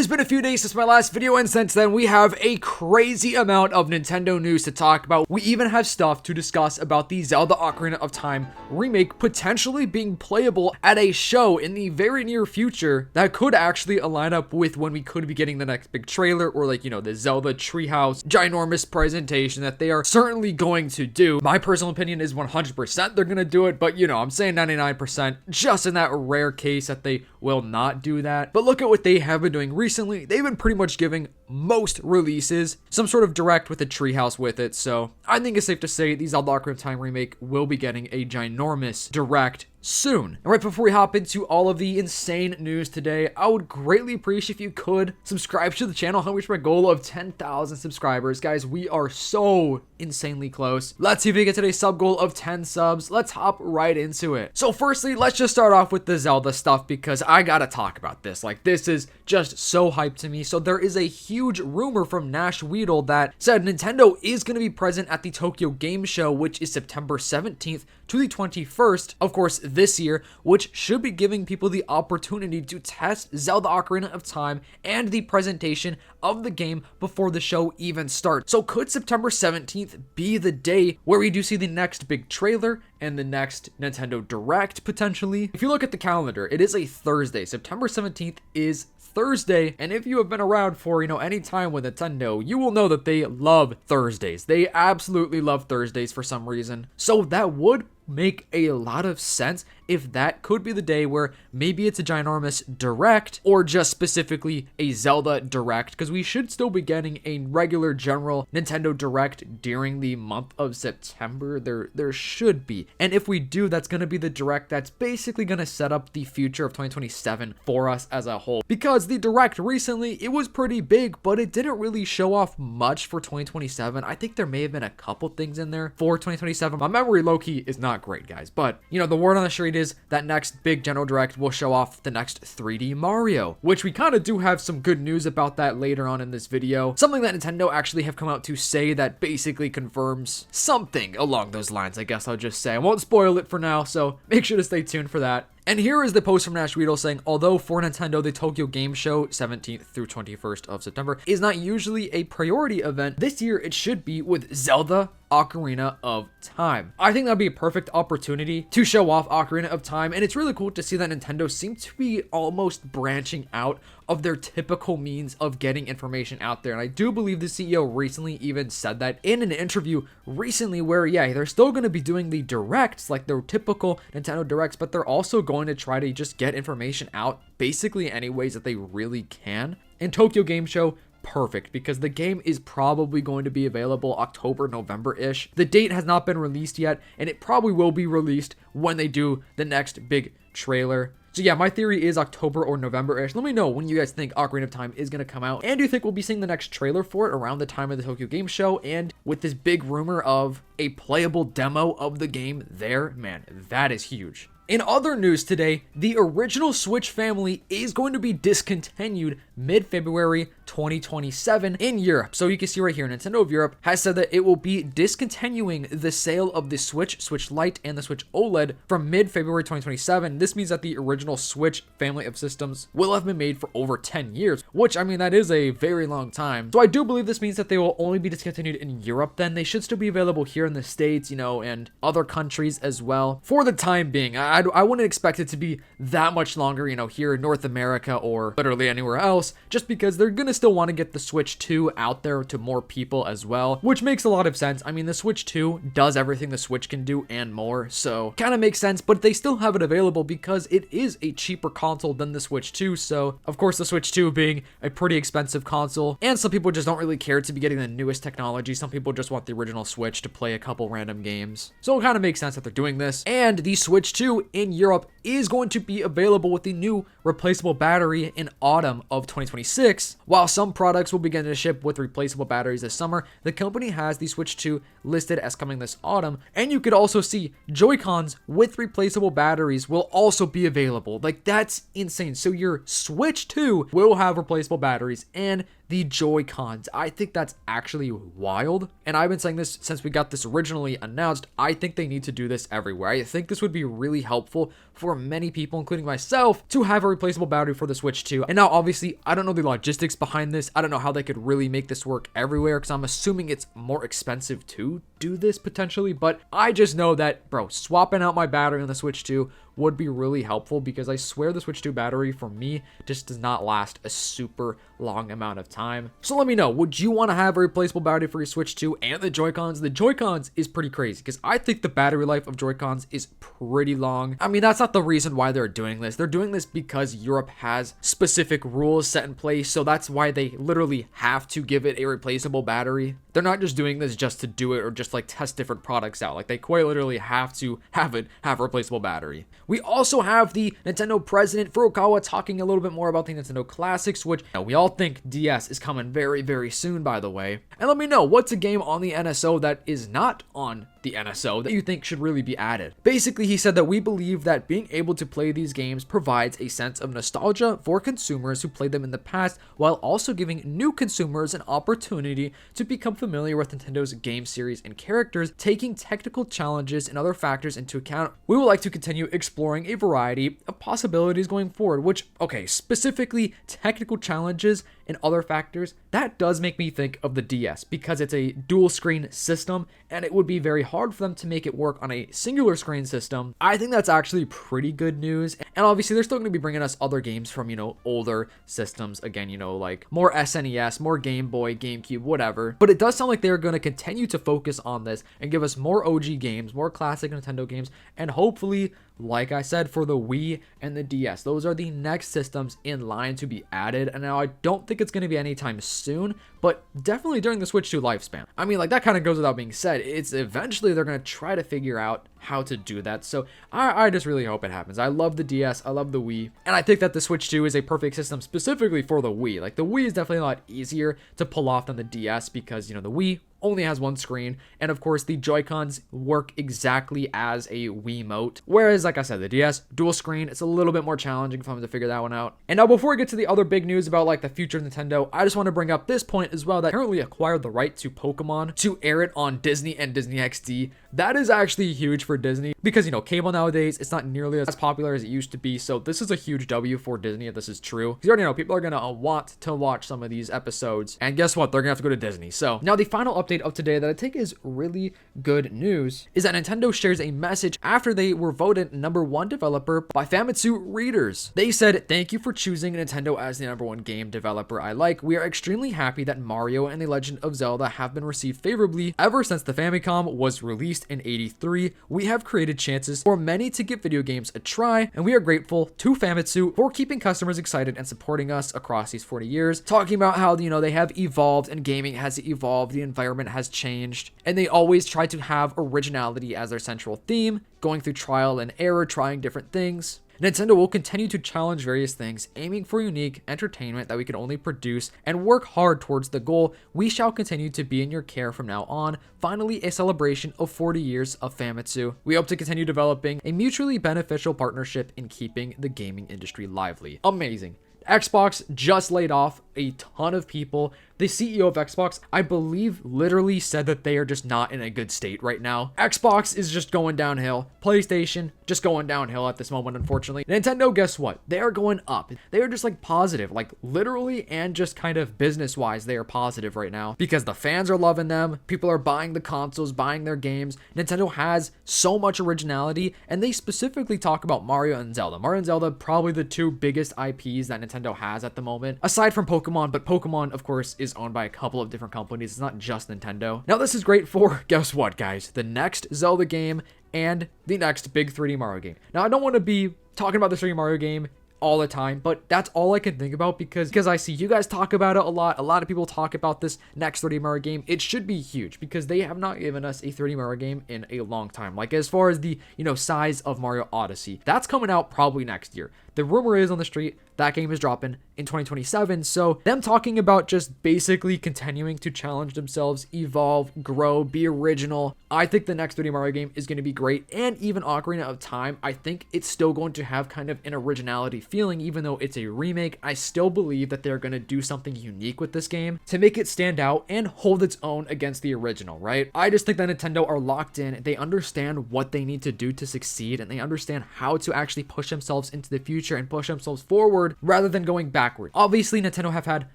has been a few days since my last video, and since then we have a crazy amount of Nintendo news to talk about. We even have stuff to discuss about the Zelda Ocarina of Time remake potentially being playable at a show in the very near future that could actually align up with when we could be getting the next big trailer, or like, you know, the Zelda Treehouse ginormous presentation that they are certainly going to do. My personal opinion is 100% they're going to do it, but you know, I'm saying 99% just in that rare case that they will not do that. But look at what they have been doing recently. They've been pretty much giving most releases some sort of direct with a treehouse with it, so I think it's safe to say the Zelda Ocarina of Time remake will be getting a ginormous direct soon. And right before we hop into all of the insane news today, I would greatly appreciate if you could subscribe to the channel. Help reach my goal of 10,000 subscribers. Guys, we are so insanely close. Let's see if we get today's sub goal of 10 subs. Let's hop right into it. So firstly, let's just start off with the Zelda stuff because I gotta talk about this. Like, this is just so hyped to me. So there is a huge rumor from Nash Weedle that said Nintendo is going to be present at the Tokyo Game Show, which is September 17th to the 21st, of course, this year, which should be giving people the opportunity to test Zelda Ocarina of Time and the presentation of the game before the show even starts. So could September 17th be the day where we do see the next big trailer and the next Nintendo Direct potentially? If you look at the calendar, it is a Thursday. September 17th is Thursday, and if you have been around for, you know, any time with Nintendo, you will know that they love Thursdays. They absolutely love Thursdays for some reason. So that would make a lot of sense if that could be the day where maybe it's a ginormous direct or just specifically a Zelda direct, because we should still be getting a regular general Nintendo Direct during the month of September. There should be. And if we do, that's going to be the direct that's basically going to set up the future of 2027 for us as a whole, because the direct recently, it was pretty big, but it didn't really show off much for 2027. I think there may have been a couple things in there for 2027. My memory low-key is not great, guys, but you know, the word on the street is that next big general direct will show off the next 3D Mario, which we kind of do have some good news about that later on in this video. Something that Nintendo actually have come out to say that basically confirms something along those lines, I guess I'll just say. I won't spoil it for now, so make sure to stay tuned for that. And here is the post from Nash Weedle saying, although for Nintendo, the Tokyo Game Show 17th through 21st of September is not usually a priority event, this year it should be with Zelda Ocarina of Time. I think that'd be a perfect opportunity to show off Ocarina of Time, and it's really cool to see that Nintendo seems to be almost branching out of their typical means of getting information out there. And I do believe the CEO recently even said that in an interview recently where, yeah, they're still going to be doing the directs, like their typical Nintendo directs, but they're also going to try to just get information out basically any ways that they really can. And Tokyo Game Show, perfect, because the game is probably going to be available October, November-ish. The date has not been released yet, and it probably will be released when they do the next big trailer. So yeah, my theory is October or November-ish. Let me know when you guys think Ocarina of Time is going to come out. And do you think we'll be seeing the next trailer for it around the time of the Tokyo Game Show? And with this big rumor of a playable demo of the game there, man, that is huge. In other news today, the original Switch family is going to be discontinued mid-February 2027 in Europe. So you can see right here, Nintendo of Europe has said that it will be discontinuing the sale of the Switch, Switch Lite, and the Switch OLED from mid-February 2027. This means that the original Switch family of systems will have been made for over 10 years, which, I mean, that is a very long time. So I do believe this means that they will only be discontinued in Europe then. They should still be available here in the States, you know, and other countries as well for the time being. I wouldn't expect it to be that much longer, you know, here in North America or literally anywhere else, just because they're going to still want to get the Switch 2 out there to more people as well, which makes a lot of sense. I mean, the Switch 2 does everything the Switch can do and more, so kind of makes sense, but they still have it available because it is a cheaper console than the Switch 2, so of course the Switch 2 being a pretty expensive console, and some people just don't really care to be getting the newest technology. Some people just want the original Switch to play a couple random games, so it kind of makes sense that they're doing this. And the Switch 2 in Europe is going to be available with the new replaceable battery in autumn of 2026. While some products will begin to ship with replaceable batteries this summer, the company has the Switch 2 listed as coming this autumn, and you could also see Joy-Cons with replaceable batteries will also be available. Like, that's insane. So your Switch 2 will have replaceable batteries, and the Joy-Cons. I think that's actually wild. And I've been saying this since we got this originally announced. I think they need to do this everywhere. I think this would be really helpful for many people, including myself, to have a replaceable battery for the Switch 2. And now, obviously, I don't know the logistics behind this. I don't know how they could really make this work everywhere, because I'm assuming it's more expensive to do this potentially. But I just know that, bro, swapping out my battery on the Switch 2 would be really helpful, because I swear the Switch 2 battery for me just does not last a super long amount of time. So let me know, would you want to have a replaceable battery for your Switch 2 and the Joy-Cons? The Joy-Cons is pretty crazy, because I think the battery life of Joy-Cons is pretty long. I mean, that's not the reason why they're doing this. They're doing this because Europe has specific rules set in place, so that's why they literally have to give it a replaceable battery. They're not just doing this just to do it or just like test different products out. Like, they quite literally have to have a replaceable battery. We also have the Nintendo president Furukawa talking a little bit more about the Nintendo Classics, which we all think DS is coming very, very soon, by the way. And let me know, what's a game on the NSO that is not on the NSO that you think should really be added? Basically, he said that we believe that being able to play these games provides a sense of nostalgia for consumers who played them in the past, while also giving new consumers an opportunity to become familiar with Nintendo's game series and characters. Taking technical challenges and other factors into account, we would like to continue exploring a variety of possibilities going forward. Which, okay, specifically technical challenges and other factors, that does make me think of the DS, because it's a dual screen system and it would be very hard for them to make it work on a singular screen system. I think that's actually pretty good news. And obviously they're still going to be bringing us other games from, older systems again, like more SNES, more Game Boy, GameCube, whatever. But it does sound like they're going to continue to focus on this and give us more OG games, more classic Nintendo games, and hopefully, like I said, for the Wii and the DS, those are the next systems in line to be added. And now I don't think it's going to be anytime soon, but definitely during the Switch 2 lifespan. I mean, like, that kind of goes without being said. It's eventually they're going to try to figure out how to do that. So I just really hope it happens. I love the DS, I love the Wii, and I think that the Switch 2 is a perfect system specifically for the Wii. Like, the Wii is definitely a lot easier to pull off than the DS, because, the Wii only has one screen, and of course the Joy-Cons work exactly as a Wiimote, whereas, like I said, the DS dual screen, it's a little bit more challenging for them to figure that one out. And now, before we get to the other big news about like the future of Nintendo, I just want to bring up this point as well, that currently acquired the right to Pokemon to air it on Disney and Disney XD. That is actually huge for Disney, because cable nowadays, it's not nearly as popular as it used to be. So this is a huge W for Disney if this is true. You already know people are gonna want to watch some of these episodes, and guess what, they're gonna have to go to Disney. So now the final update of today that I think is really good news is that Nintendo shares a message after they were voted #1 developer by Famitsu readers. They said, "Thank you for choosing Nintendo as the #1 game developer I like. We are extremely happy that Mario and The Legend of Zelda have been received favorably ever since the Famicom was released in '83. We have created chances for many to give video games a try, and we are grateful to Famitsu for keeping customers excited and supporting us across these 40 years. Talking about how, they have evolved and gaming has evolved, the environment has changed, and they always try to have originality as their central theme, going through trial and error, trying different things. Nintendo will continue to challenge various things, aiming for unique entertainment that we can only produce, and work hard towards the goal. We shall continue to be in your care from now on. Finally, a celebration of 40 years of Famitsu. We hope to continue developing a mutually beneficial partnership in keeping the gaming industry lively." Amazing. Xbox just laid off a ton of people. The CEO of Xbox, I believe, literally said that they are just not in a good state right now. Xbox is just going downhill. PlayStation, just going downhill at this moment, unfortunately. Nintendo, guess what? They are going up. They are just like positive, like literally and just kind of business-wise, they are positive right now, because the fans are loving them. People are buying the consoles, buying their games. Nintendo has so much originality, and they specifically talk about Mario and Zelda. Mario and Zelda, probably the two biggest IPs that Nintendo has at the moment, aside from Pokemon, but Pokemon, of course, is owned by a couple of different companies. It's not just Nintendo. Now, this is great for, guess what, guys? The next Zelda game and the next big 3D Mario game. Now, I don't want to be talking about the 3D Mario game all the time, but that's all I can think about, because I see you guys talk about it a lot. A lot of people talk about this next 3D Mario game. It should be huge, because they have not given us a 3D Mario game in a long time. Like, as far as the, size of Mario Odyssey, that's coming out probably next year. the rumor is on the street that game is dropping in 2027. So them talking about just basically continuing to challenge themselves, evolve, grow, be original. I think the next 3D Mario game is going to be great. And even Ocarina of Time, I think it's still going to have kind of an originality feeling, even though it's a remake. I still believe that they're going to do something unique with this game to make it stand out and hold its own against the original, right? I just think that Nintendo are locked in. They understand what they need to do to succeed, and they understand how to actually push themselves into the future and push themselves forward rather than going backward. Obviously, Nintendo have had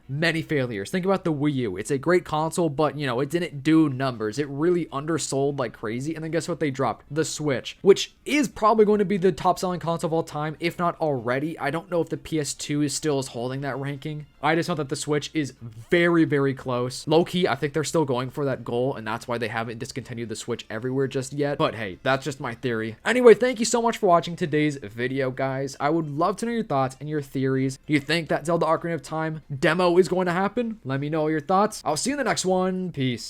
many failures. Think about the Wii U. It's a great console, but you know, it didn't do numbers. It really undersold like crazy. And then guess what they dropped? The Switch, which is probably going to be the top selling console of all time, if not already. I don't know if the PS2 is still holding that ranking. I just know that the Switch is very, very close. Low-key, I think they're still going for that goal, and that's why they haven't discontinued the Switch everywhere just yet. But hey, that's just my theory. Anyway, thank you so much for watching today's video, guys. I would love to know your thoughts and your theories. Do you think that Zelda Ocarina of Time demo is going to happen? Let me know your thoughts. I'll see you in the next one. Peace.